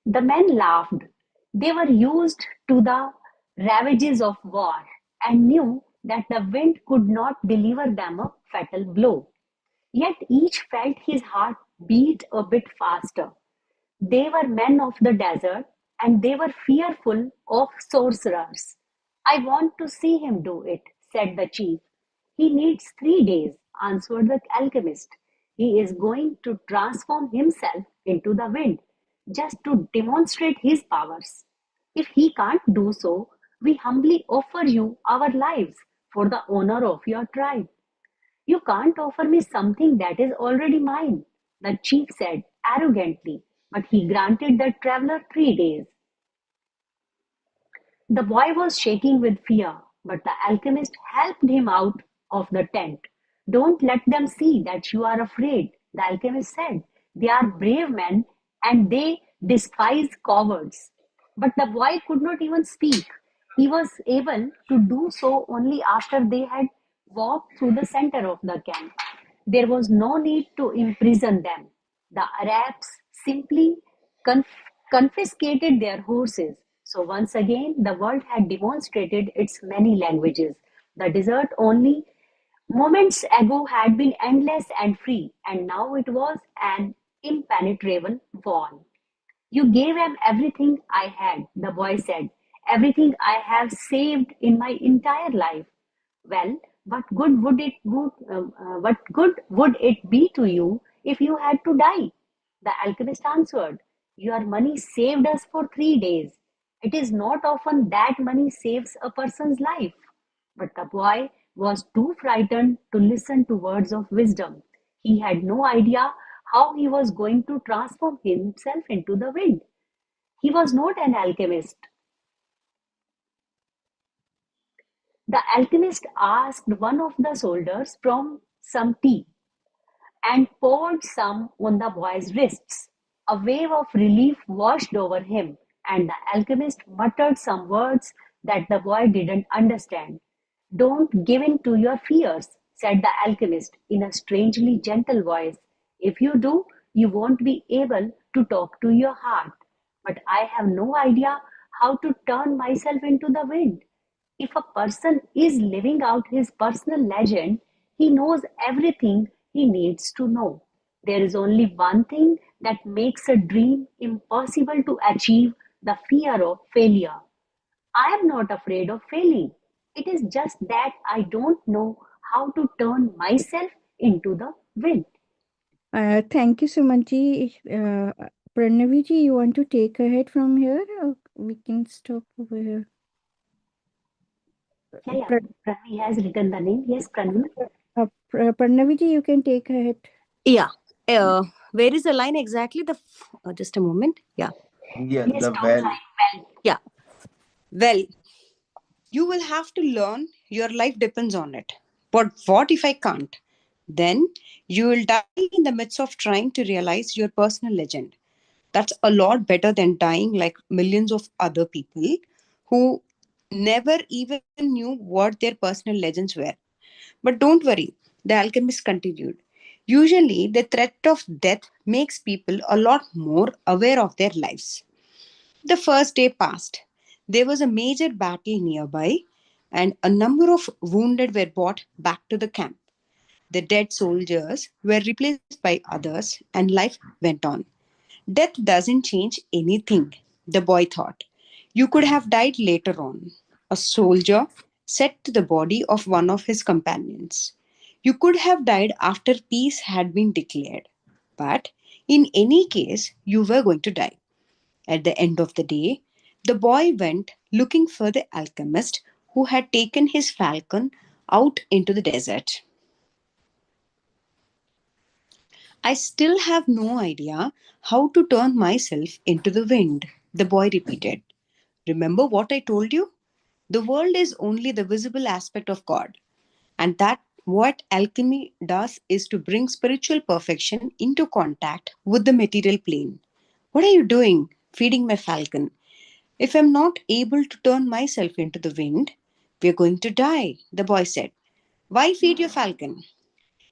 The men laughed. They were used to the ravages of war and knew that the wind could not deliver them a fatal blow. Yet each felt his heart beat a bit faster. They were men of the desert and they were fearful of sorcerers. I want to see him do it, said the chief. He needs 3 days, answered the alchemist. He is going to transform himself into the wind just to demonstrate his powers. If he can't do so, we humbly offer you our lives for the honor of your tribe. You can't offer me something that is already mine, the chief said arrogantly, but he granted the traveler 3 days. The boy was shaking with fear, but the alchemist helped him out of the tent. Don't let them see that you are afraid, the alchemist said. They are brave men and they despise cowards. But the boy could not even speak. He was able to do so only after they had walked through the center of the camp. There was no need to imprison them. The Arabs simply confiscated their horses. So once again, the world had demonstrated its many languages. The desert only moments ago had been endless and free, and now it was an impenetrable wall. You gave him everything I had, the boy said, everything I have saved in my entire life. Well, what good would it be to you if you had to die? The alchemist answered, your money saved us for 3 days. It is not often that money saves a person's life. But the boy was too frightened to listen to words of wisdom. He had no idea how he was going to transform himself into the wind. He was not an alchemist. The alchemist asked one of the soldiers from some tea and poured some on the boy's wrists. A wave of relief washed over him, and the alchemist muttered some words that the boy didn't understand. Don't give in to your fears, said the alchemist in a strangely gentle voice. If you do, you won't be able to talk to your heart. But I have no idea how to turn myself into the wind. If a person is living out his personal legend, he knows everything he needs to know. There is only one thing that makes a dream impossible to achieve, the fear of failure. I am not afraid of failing. It is just that I don't know how to turn myself into the wind. Thank you, Sumanji. Pranaviji, you want to take ahead from here? Or we can stop over here. Yeah, yeah. Pra- Pranavi has written the name. Yes, Pranavi. Pranaviji, you can take ahead. Yeah. Where is the line exactly? Just a moment. Yeah. Yes, Yes, the don't well. lie. Well, Yeah. Well, you will have to learn. Your life depends on it. But what if I can't? Then you will die in the midst of trying to realize your personal legend. That's a lot better than dying like millions of other people who never even knew what their personal legends were. But don't worry, the alchemist continued. Usually, the threat of death makes people a lot more aware of their lives. The first day passed. There was a major battle nearby, and a number of wounded were brought back to the camp. The dead soldiers were replaced by others, and life went on. Death doesn't change anything, the boy thought. You could have died later on. A soldier said to the body of one of his companions. You could have died after peace had been declared. But in any case, you were going to die. At the end of the day, the boy went looking for the alchemist who had taken his falcon out into the desert. I still have no idea how to turn myself into the wind, the boy repeated. Remember what I told you? The world is only the visible aspect of God, and that what alchemy does is to bring spiritual perfection into contact with the material plane. What are you doing? Feeding my falcon. If I'm not able to turn myself into the wind, we're going to die, the boy said. Why feed your falcon?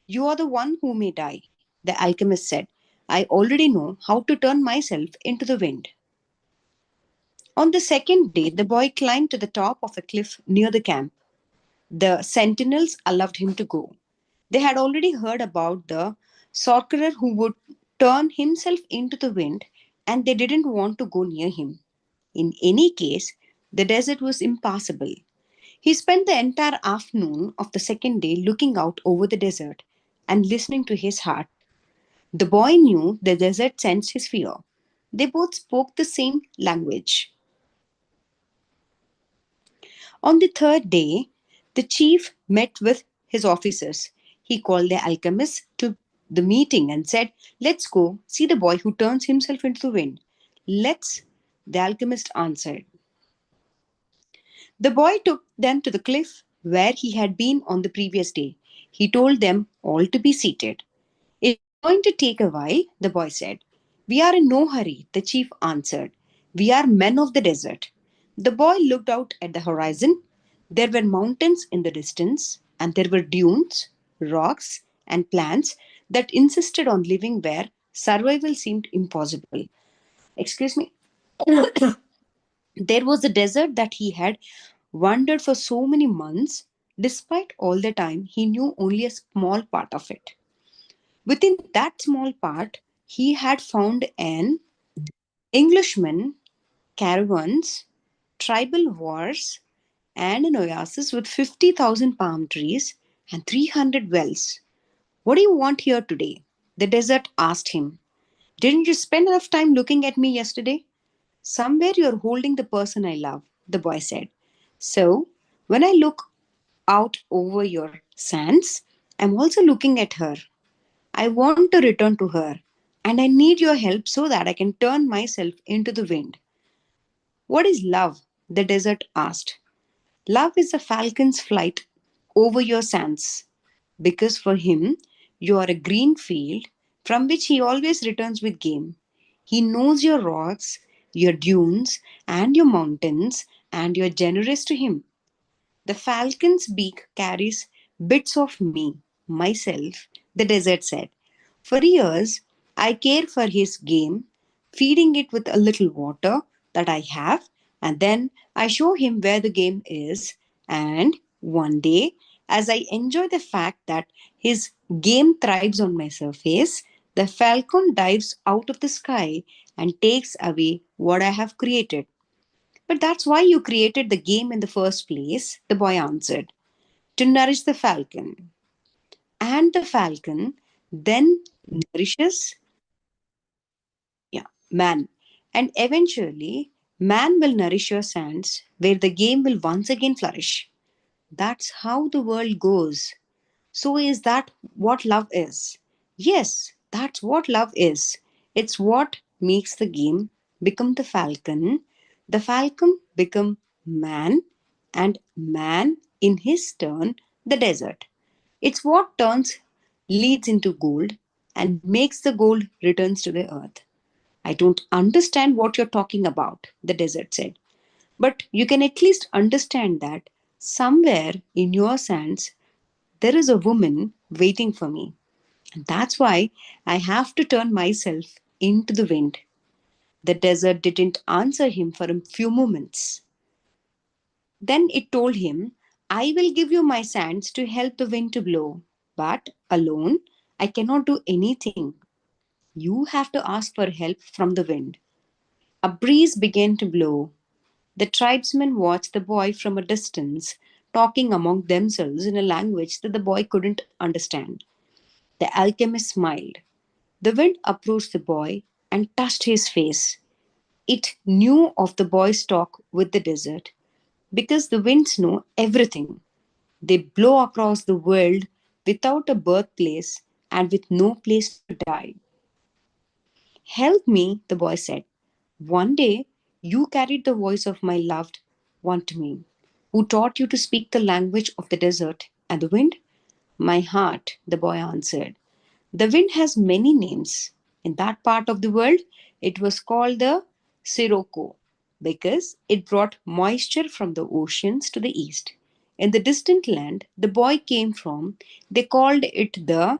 You are the one who may die, the alchemist said. I already know how to turn myself into the wind. On the second day, the boy climbed to the top of a cliff near the camp. The sentinels allowed him to go. They had already heard about the sorcerer who would turn himself into the wind, and they didn't want to go near him. In any case, the desert was impassable. He spent the entire afternoon of the second day looking out over the desert and listening to his heart. The boy knew the desert sensed his fear. They both spoke the same language. On the third day, the chief met with his officers. He called the alchemist to the meeting and said, "Let's go see the boy who turns himself into the wind." "Let's," the alchemist answered. The boy took them to the cliff where he had been on the previous day. He told them all to be seated. "It's going to take a while," the boy said. "We are in no hurry," the chief answered. "We are men of the desert." The boy looked out at the horizon. There were mountains in the distance, and there were dunes, rocks, and plants that insisted on living where survival seemed impossible. Excuse me. There was the desert that he had wandered for so many months. Despite all the time, he knew only a small part of it. Within that small part, he had found an Englishman, caravans, tribal wars, and an oasis with 50,000 palm trees and 300 wells. "What do you want here today?" the desert asked him. "Didn't you spend enough time looking at me yesterday?" "Somewhere you're holding the person I love," the boy said. "So, when I look out over your sands, I'm also looking at her. I want to return to her, and I need your help so that I can turn myself into the wind." "What is love?" the desert asked. "Love is a falcon's flight over your sands, because for him you are a green field from which he always returns with game. He knows your rocks, your dunes, and your mountains, and you are generous to him. The falcon's beak carries bits of me, myself," the desert said. "For years, I care for his game, feeding it with a little water that I have, and then I show him where the game is. And one day, as I enjoy the fact that his game thrives on my surface, the falcon dives out of the sky and takes away what I have created." "But that's why you created the game in the first place," the boy answered. "To nourish the falcon. And the falcon then nourishes, yeah, man. And eventually, man will nourish your sands where the game will once again flourish. That's how the world goes. So, is that what love is?" "Yes, that's what love is. It's what makes the game become the falcon become man, and man, in his turn, the desert. It's what turns leads into gold and makes the gold returns to the earth." "I don't understand what you're talking about," the desert said. "But you can at least understand that somewhere in your sands there is a woman waiting for me. And that's why I have to turn myself into the wind." The desert didn't answer him for a few moments. Then it told him, "I will give you my sands to help the wind to blow, but alone I cannot do anything. You have to ask for help from the wind." A breeze began to blow. The tribesmen watched the boy from a distance, talking among themselves in a language that the boy couldn't understand. The alchemist smiled. The wind approached the boy and touched his face. It knew of the boy's talk with the desert, because the winds know everything. They blow across the world without a birthplace and with no place to die. "Help me," the boy said. "One day you carried the voice of my loved one to me. Who taught you to speak the language of the desert and the wind?" "My heart," the boy answered. "The wind has many names. In that part of the world, it was called the Sirocco because it brought moisture from the oceans to the east. In the distant land the boy came from, they called it the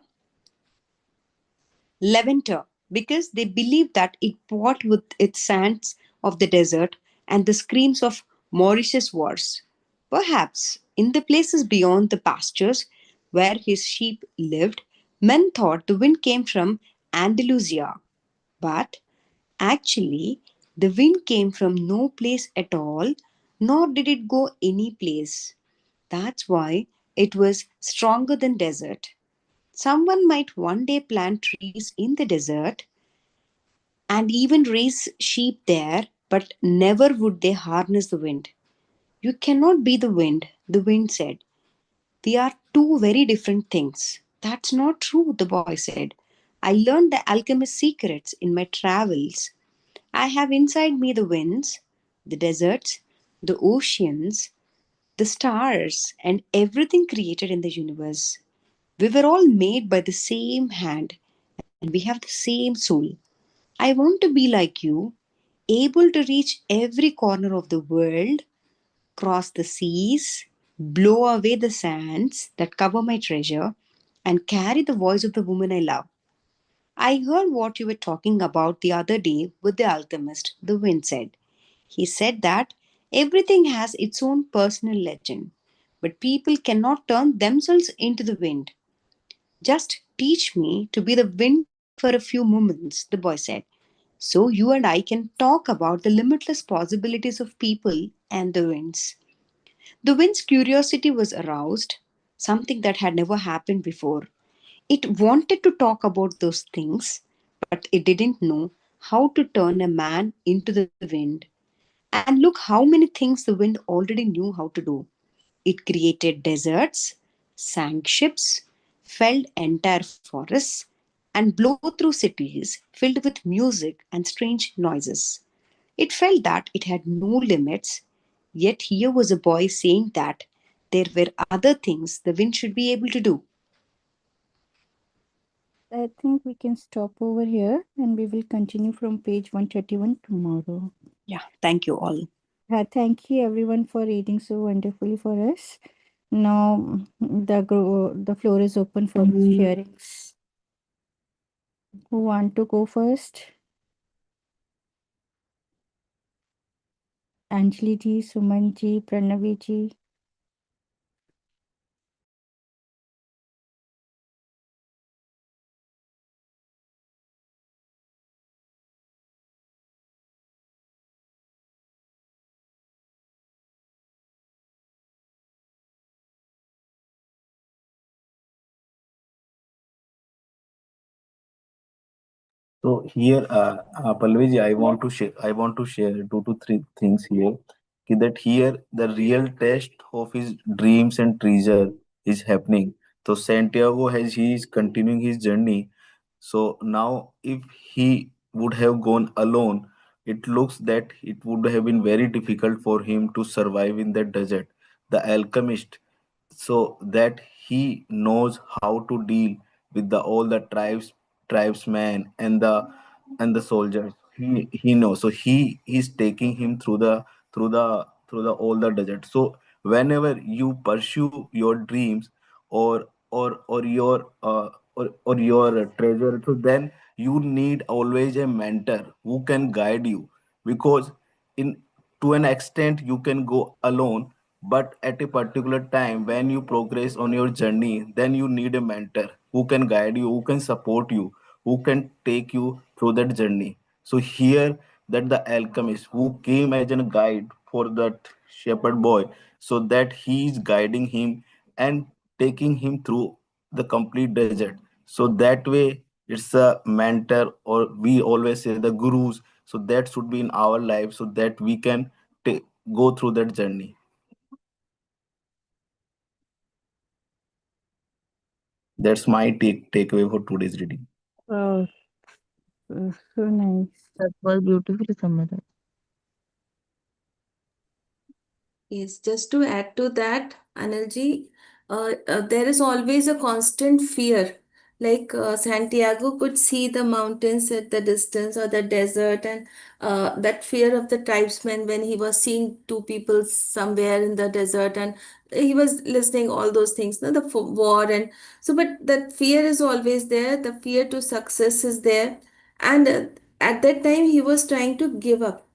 Levanter because they believed that it poured with its sands of the desert and the screams of Mauritius wars. Perhaps in the places beyond the pastures where his sheep lived, men thought the wind came from Andalusia. But actually, the wind came from no place at all, nor did it go any place. That's why it was stronger than desert. Someone might one day plant trees in the desert and even raise sheep there, but never would they harness the wind. You cannot be the wind said. We are two very different things. That's not true, the boy said. I learned the alchemist secrets in my travels. I have inside me the winds, the deserts, the oceans, the stars, and everything created in the universe. We were all made by the same hand, and we have the same soul. I want to be like you, able to reach every corner of the world, cross the seas, blow away the sands that cover my treasure, and carry the voice of the woman I love. I heard what you were talking about the other day with the alchemist, the wind said. He said that everything has its own personal legend, but people cannot turn themselves into the wind. Just teach me to be the wind for a few moments, the boy said. So you and I can talk about the limitless possibilities of people and the winds. The wind's curiosity was aroused, something that had never happened before. It wanted to talk about those things, but it didn't know how to turn a man into the wind. And look how many things the wind already knew how to do. It created deserts, sank ships, felled entire forests, and blew through cities filled with music and strange noises. It felt that it had no limits, yet here was a boy saying that there were other things the wind should be able to do. I think we can stop over here and we will continue from page 131 tomorrow. Yeah, thank you all. Thank you everyone for reading so wonderfully for us. Now the floor is open for sharings. Who want to go first? Anjali ji, Suman ji, Pranavi ji. So here, Palviji, I want to share two to three things here. That here the real test of his dreams and treasure is happening. So Santiago, as he is continuing his journey, so now if he would have gone alone, it looks that it would have been very difficult for him to survive in that desert. The alchemist, so that he knows how to deal with the all the tribesmen and the soldiers. He knows, so he is taking him through the all the desert. So whenever you pursue your dreams or your or your treasure, so then you need always a mentor who can guide you, because in to an extent you can go alone, but at a particular time when you progress on your journey, then you need a mentor who can guide you, who can support you, who can take you through that journey. So here, that the alchemist who came as a guide for that shepherd boy, so that he is guiding him and taking him through the complete desert. So that way, it's a mentor, or we always say the gurus. So that should be in our life, so that we can go through that journey. That's my takeaway for today's reading. Oh, so nice. That was beautifully summarized. Yes, just to add to that, Anilji, there is always a constant fear. Like Santiago could see the mountains at the distance or the desert, and that fear of the tribesmen when he was seeing two people somewhere in the desert, and he was listening all those things, no, the war and so. But that fear is always there. The fear to success is there, and at that time he was trying to give up.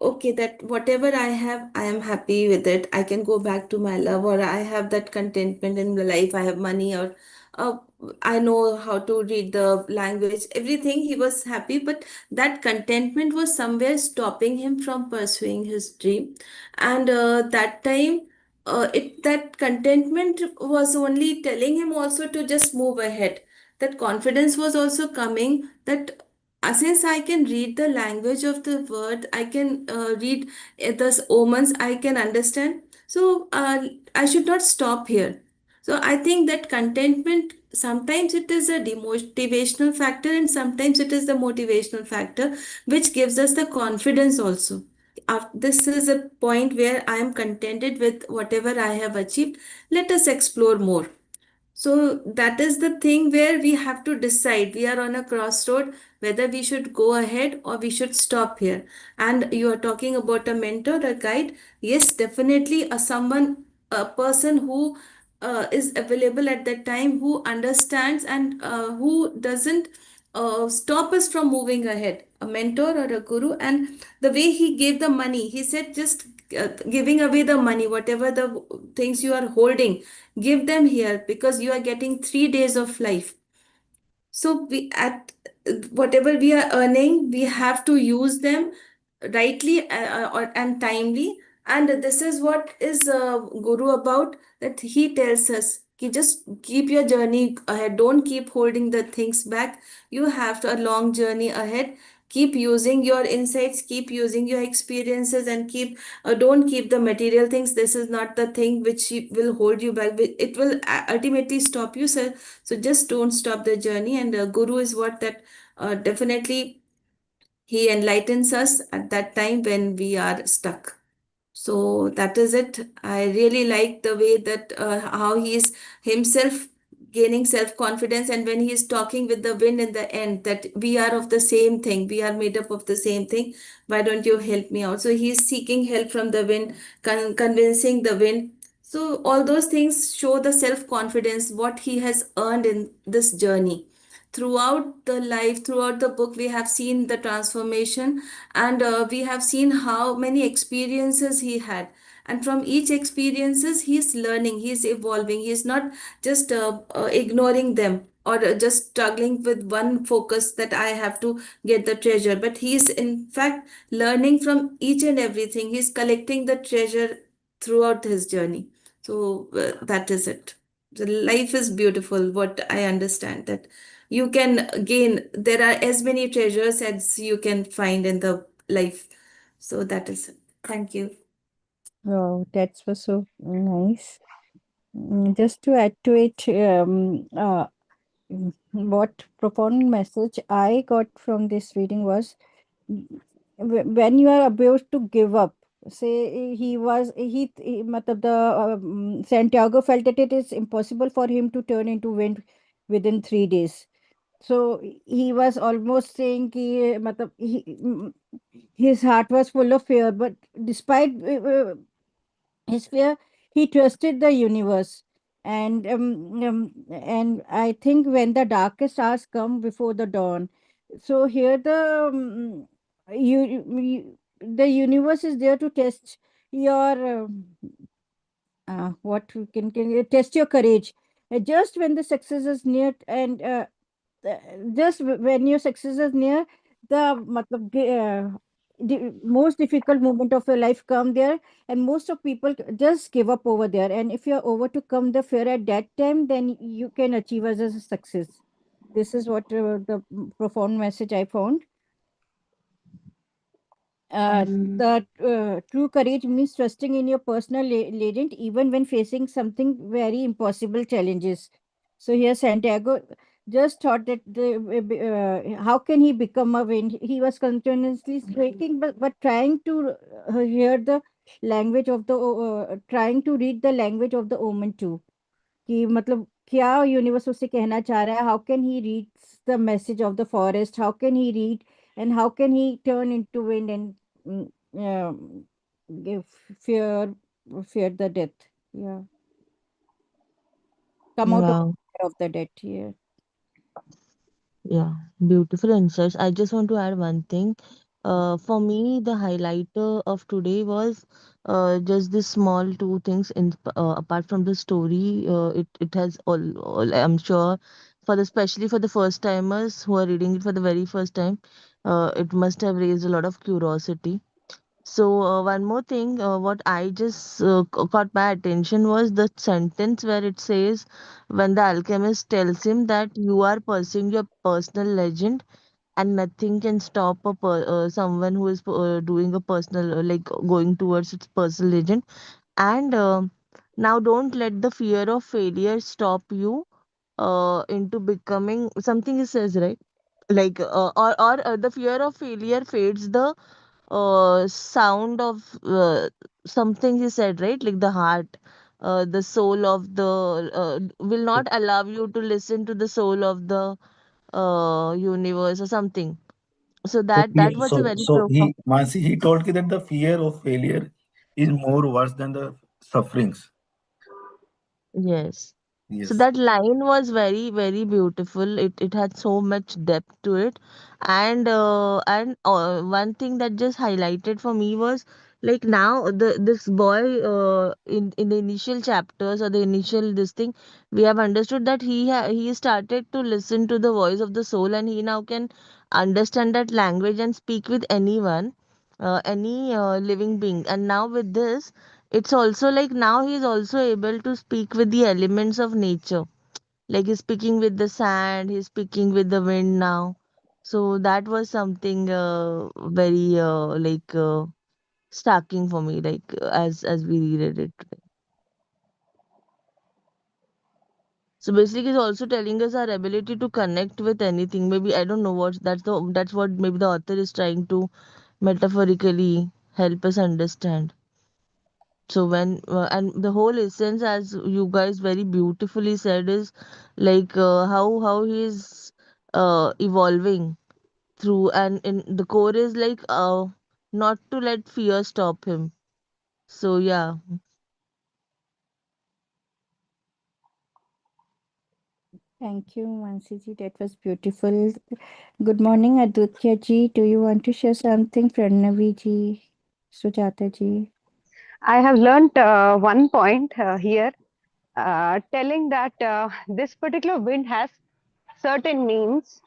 okay, that whatever I have, I am happy with it. I can go back to my love, or I have that contentment in the life. I have money, or uh, I know how to read the language. Everything, he was happy, but that contentment was somewhere stopping him from pursuing his dream. And that time, it that contentment was only telling him also to just move ahead. That confidence was also coming, that since I can read the language of the word, I can read the omens, I can understand. So I should not stop here. So I think that contentment, sometimes it is a demotivational factor, and sometimes it is the motivational factor, which gives us the confidence also. This is a point where I am contented with whatever I have achieved. Let us explore more. So that is the thing where we have to decide. We are on a crossroad whether we should go ahead or we should stop here. And you are talking about a mentor, a guide. Yes, definitely a person who is available at that time, who understands and who doesn't stop us from moving ahead. A mentor or a guru, and the way he gave the money, he said just giving away the money, whatever the things you are holding, give them here, because you are getting 3 days of life. So we at whatever we are earning, we have to use them rightly and timely. And this is what is Guru about, that he tells us ki just keep your journey ahead. Don't keep holding the things back. You have a long journey ahead. Keep using your insights, keep using your experiences, and don't keep the material things. This is not the thing which will hold you back. It will ultimately stop you. So just don't stop the journey. And Guru is what that definitely he enlightens us at that time when we are stuck. So that is it. I really like the way that how he is himself gaining self confidence, and when he is talking with the wind in the end, that we are of the same thing, we are made up of the same thing. Why don't you help me out? So he is seeking help from the wind, convincing the wind. So all those things show the self confidence what he has earned in this journey. Throughout the life, throughout the book, we have seen the transformation, and we have seen how many experiences he had, and from each experiences he is learning, he is evolving, he is not just ignoring them, or just struggling with one focus that I have to get the treasure, but he is in fact learning from each and everything. He is collecting the treasure throughout his journey. So that is it. The life is beautiful, what I understand, that you can gain, there are as many treasures as you can find in the life. So that is it. Thank you. Wow, that was so nice. Just to add to it, what profound message I got from this reading was, when you are about to give up, say matlab the Santiago felt that it is impossible for him to turn into wind within 3 days. So he was almost saying कि matlab his heart was full of fear, but despite his fear, he trusted the universe. And I think when the darkest hours come before the dawn, so here the universe is there to test your what can you test your courage. Just when the success is near, and just when your success is near, the matlab, the most difficult moment of your life come there, and most of people just give up over there. And if you're over to come the fear at that time, then you can achieve as a success. This is what the profound message I found. The true courage means trusting in your personal legend even when facing something very impossible challenges. So here Santiago just thought that how can he become a wind? He was continuously striking, but trying to hear the language of the trying to read the language of the omen too. कि मतलब क्या universe उससे कहना चाह रहा है, how can he read the message of the forest, how can he read, and how can he turn into wind and mm, give fear the death, yeah, come out of Wow. fear of the death, yeah. Yeah. Beautiful insights. I just want to add one thing. For me, the highlighter of today was just this small two things. Apart from the story, it has all I'm sure for the especially for the first timers who are reading it for the very first time, it must have raised a lot of curiosity. So, one more thing, what I just caught my attention was the sentence where it says, when the alchemist tells him that you are pursuing your personal legend and nothing can stop someone who is doing a personal, like going towards its personal legend. And now don't let the fear of failure stop you into becoming something, he says, right? Like, or the fear of failure fades the sound of something he said, right? Like the heart, the soul of the will not allow you to listen to the soul of the universe or something. So So, that was a very profound. he Mansi, he told me that the fear of failure is more worse than the sufferings. Yes. So Yes. that line was very, very beautiful. It had so much depth to it. And one thing that just highlighted for me was like now this boy in the initial chapters or the initial this thing, we have understood that he started to listen to the voice of the soul, and he now can understand that language and speak with anyone, any living being. And now with this, it's also like now he's also able to speak with the elements of nature. Like he's speaking with the sand, he's speaking with the wind now. So that was something very starking for me, like as we read it today. So basically, it's also telling us our ability to connect with anything. Maybe I don't know what that's what maybe the author is trying to metaphorically help us understand. So when and the whole essence, as you guys very beautifully said, is like how he's evolving through, and in the core is like not to let fear stop him. So yeah. Thank you, Mansi ji. That was beautiful. Good morning, Aditya ji. Do you want to share something? Pranavi ji, Sujata ji. I have learnt one point here, telling that this particular wind has certain names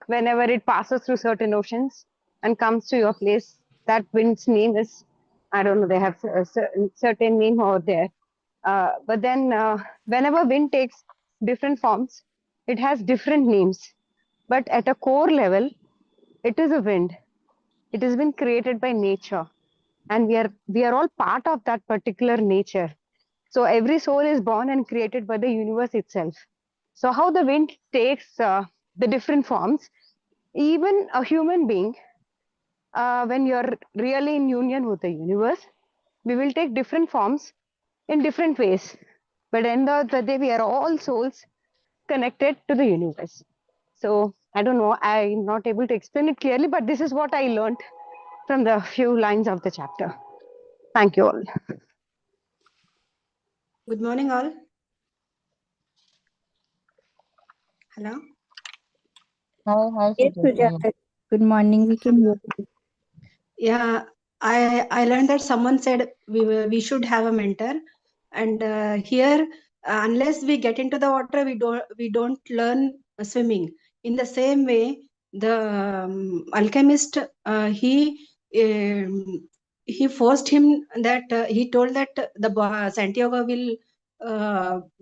whenever it passes through certain oceans and comes to your place. That wind's name is, I don't know, they have a certain name over there. But then, whenever wind takes different forms, it has different names. But at a core level, it is a wind. It has been created by nature, and we are all part of that particular nature. So every soul is born and created by the universe itself. So how the wind takes the different forms, even a human being, when you're really in union with the universe, we will take different forms in different ways. But end of the day, we are all souls connected to the universe. So I don't know, I'm not able to explain it clearly, but this is what I learned from the few lines of the chapter. Thank you all. Good morning, all. Hello. Hi, Yes, Sujata. Yeah. Sujata. Good morning. We can hear you. Yeah, I learned that someone said we should have a mentor, and here unless we get into the water, we don't learn swimming. In the same way, the alchemist, he forced him that he told that Santiago will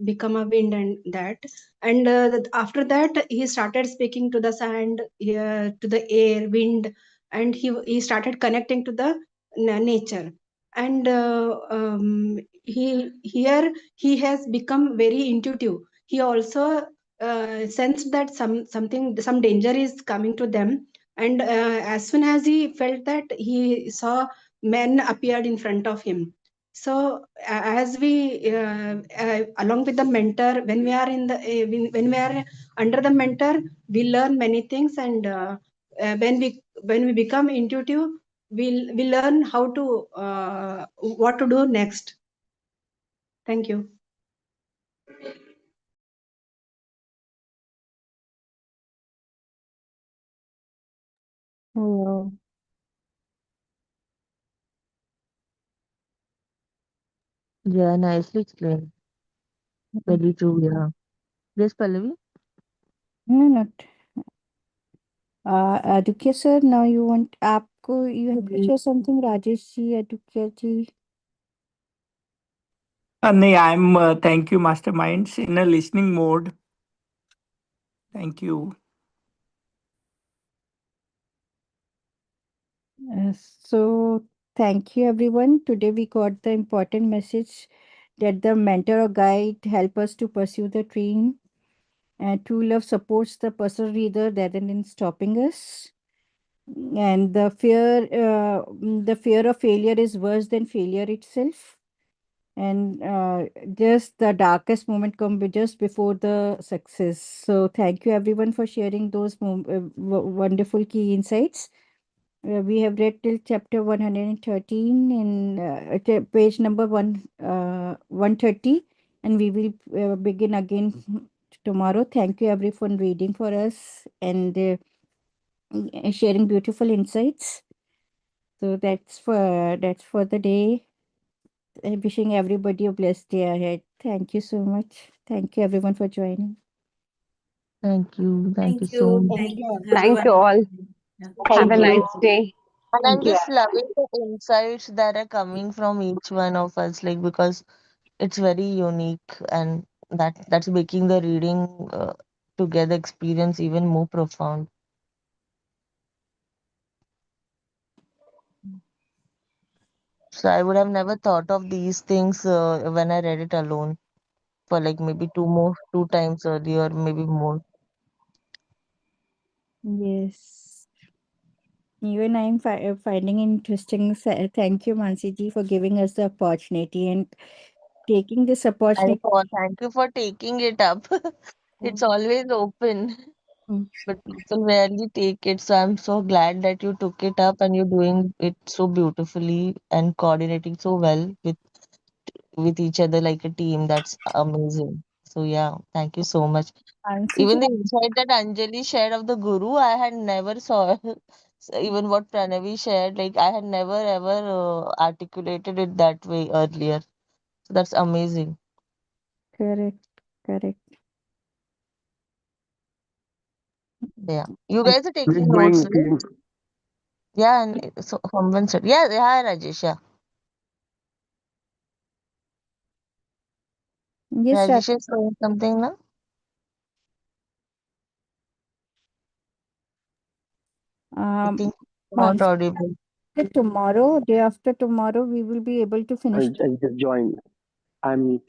become a wind, and that, and after that he started speaking to the sand, to the air, wind, and he started connecting to the nature. And he has become very intuitive. He also sensed that some danger is coming to them, and as soon as he felt that, he saw men appeared in front of him. So as we along with the mentor, when we are in the when we are under the mentor, we learn many things, and when we become intuitive, we learn how to what to do next. Thank you. Oh, Yeah, nicely explained. Very true, yeah. Yes, Pallavi? No, not. Aditya sir, now you want आपको you have to share something Rajesh ji, Aditya जी. नहीं, I'm thank you, masterminds, in a listening mode. Thank you. So thank you everyone. Today we got the important message that the mentor or guide help us to pursue the dream, and true love supports the personal reader rather than stopping us. And the fear of failure is worse than failure itself. And just the darkest moment come just before the success. So thank you everyone for sharing those wonderful key insights. We have read till chapter 113 in page number 130, and we will begin again tomorrow. Thank you everyone reading for us and sharing beautiful insights. So that's for the day. Wishing everybody a blessed day ahead. Thank you so much. Thank you everyone for joining. Thank you. Thank Thank you so you. much. Thank Thank you. you. Have a Thank you wonderful all. day. Yeah. Have Thank a you. nice day. And I'm Thank you. just loving the insights that are coming from each one of us, like because it's very unique, and that's making the reading together experience even more profound. So I would have never thought of these things when I read it alone for like maybe two times earlier, maybe more. Yes. Even I'm finding interesting. Thank you, Mansi ji, for giving us the opportunity and taking this opportunity. Thank you for taking it up. It's always open, Mm. but people rarely take it. So I'm so glad that you took it up and you're doing it so beautifully and coordinating so well with each other like a team. That's amazing. So yeah, thank you so much. Mansi ji, Even the insight that Anjali shared of the guru, I had never saw. Even what Pranavi shared, like I had never ever articulated it that way earlier. So that's amazing. correct, correct. Yeah, you And guys are We're taking notes, doing right? Yeah, and so someone said, yeah, yeah, Rajesh, yeah. yes, Rajesh is saying something now. I um, think not Mansi, audible. tomorrow, day after tomorrow, we will be able to finish. I just joined. I'm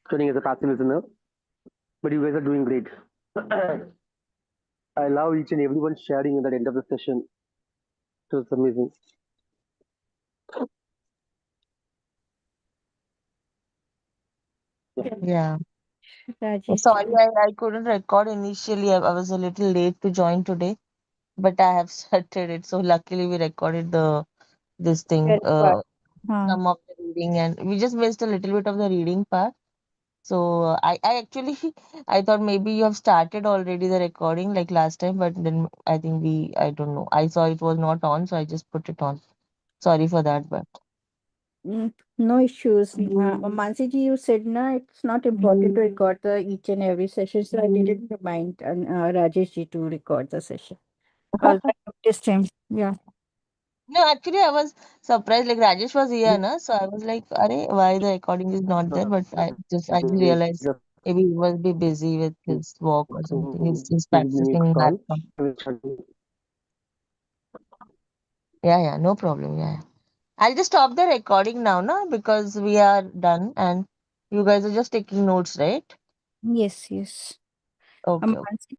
joining as a passive listener, but you guys are doing great. I love each and everyone sharing at the end of the session. It was amazing. Yeah. Rajesh ji. Sorry, I couldn't record initially. I was a little late to join today, but I have started it. So luckily we recorded this thing, Very good. Huh. some of the reading, and we just missed a little bit of the reading part. So I actually I thought maybe you have started already the recording like last time, but then I think I don't know. I saw it was not on, so I just put it on. Sorry for that, but No issues. Mansi ji, you said na it's not important to record the each and every session, so I didn't remind Rajesh ji to record the session. This time, yeah. no, actually I was surprised. Like Rajesh was here, na, so I was like, "Arey, why the recording is not there?" But I didn't realize Just maybe he must be busy with his work or something. He's giving me a practicing call. marathon. Yeah, yeah, no problem. Yeah, yeah. I'll just stop the recording now, na, because we are done and you guys are just taking notes, right? Yes, yes. Okay, okay. Mansi